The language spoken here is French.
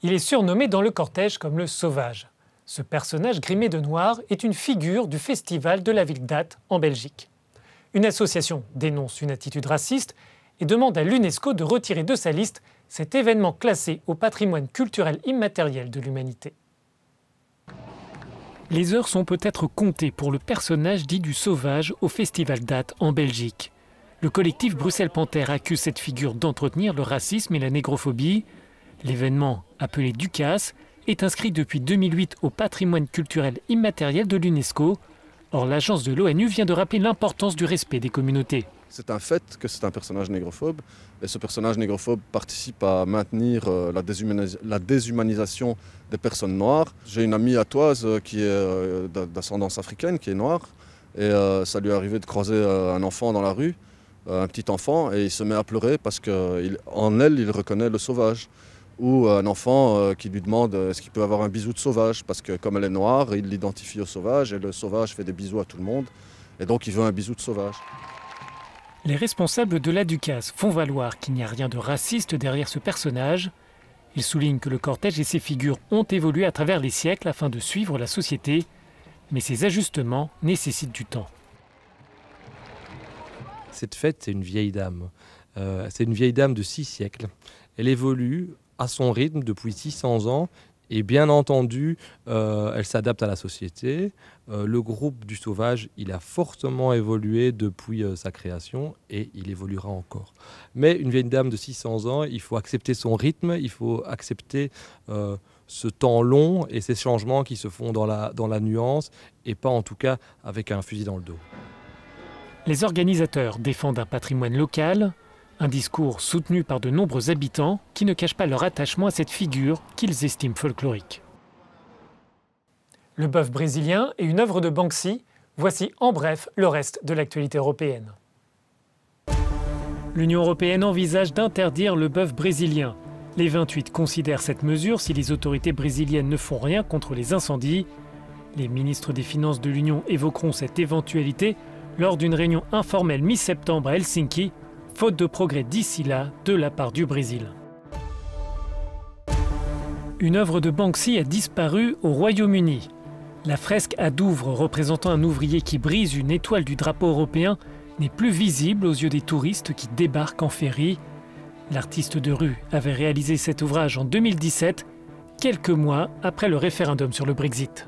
Il est surnommé dans le cortège comme le Sauvage. Ce personnage grimé de noir est une figure du festival de la ville d'Ath en Belgique. Une association dénonce une attitude raciste et demande à l'UNESCO de retirer de sa liste cet événement classé au patrimoine culturel immatériel de l'humanité. Les heures sont peut-être comptées pour le personnage dit du Sauvage au festival d'Ath en Belgique. Le collectif Bruxelles Panthère accuse cette figure d'entretenir le racisme et la négrophobie. L'événement, appelé Ducasse, est inscrit depuis 2008 au patrimoine culturel immatériel de l'UNESCO. Or, l'agence de l'ONU vient de rappeler l'importance du respect des communautés. C'est un fait que c'est un personnage négrophobe et ce personnage négrophobe participe à maintenir la déshumanisation des personnes noires. J'ai une amie atoise qui est d'ascendance africaine, qui est noire, et ça lui est arrivé de croiser un enfant dans la rue, un petit enfant, et il se met à pleurer parce qu'en elle, il reconnaît le Sauvage. Ou un enfant qui lui demande est-ce qu'il peut avoir un bisou de Sauvage, parce que comme elle est noire, il l'identifie au Sauvage et le Sauvage fait des bisous à tout le monde, et donc il veut un bisou de Sauvage. Les responsables de la Ducasse font valoir qu'il n'y a rien de raciste derrière ce personnage. Ils soulignent que le cortège et ses figures ont évolué à travers les siècles afin de suivre la société, mais ces ajustements nécessitent du temps. Cette fête, c'est une vieille dame. C'est une vieille dame de 6 siècles. Elle évolue à son rythme depuis 600 ans et bien entendu, elle s'adapte à la société. Le groupe du Sauvage, il a fortement évolué depuis sa création et il évoluera encore. Mais une vieille dame de 600 ans, il faut accepter son rythme, il faut accepter ce temps long et ces changements qui se font dans la nuance et pas en tout cas avec un fusil dans le dos. Les organisateurs défendent un patrimoine local, un discours soutenu par de nombreux habitants qui ne cachent pas leur attachement à cette figure qu'ils estiment folklorique. Le bœuf brésilien est une œuvre de Banksy. Voici en bref le reste de l'actualité européenne. L'Union européenne envisage d'interdire le bœuf brésilien. Les 28 considèrent cette mesure si les autorités brésiliennes ne font rien contre les incendies. Les ministres des Finances de l'Union évoqueront cette éventualité lors d'une réunion informelle mi-septembre à Helsinki, faute de progrès d'ici là de la part du Brésil. Une œuvre de Banksy a disparu au Royaume-Uni. La fresque à Douvres représentant un ouvrier qui brise une étoile du drapeau européen n'est plus visible aux yeux des touristes qui débarquent en ferry. L'artiste de rue avait réalisé cet ouvrage en 2017, quelques mois après le référendum sur le Brexit.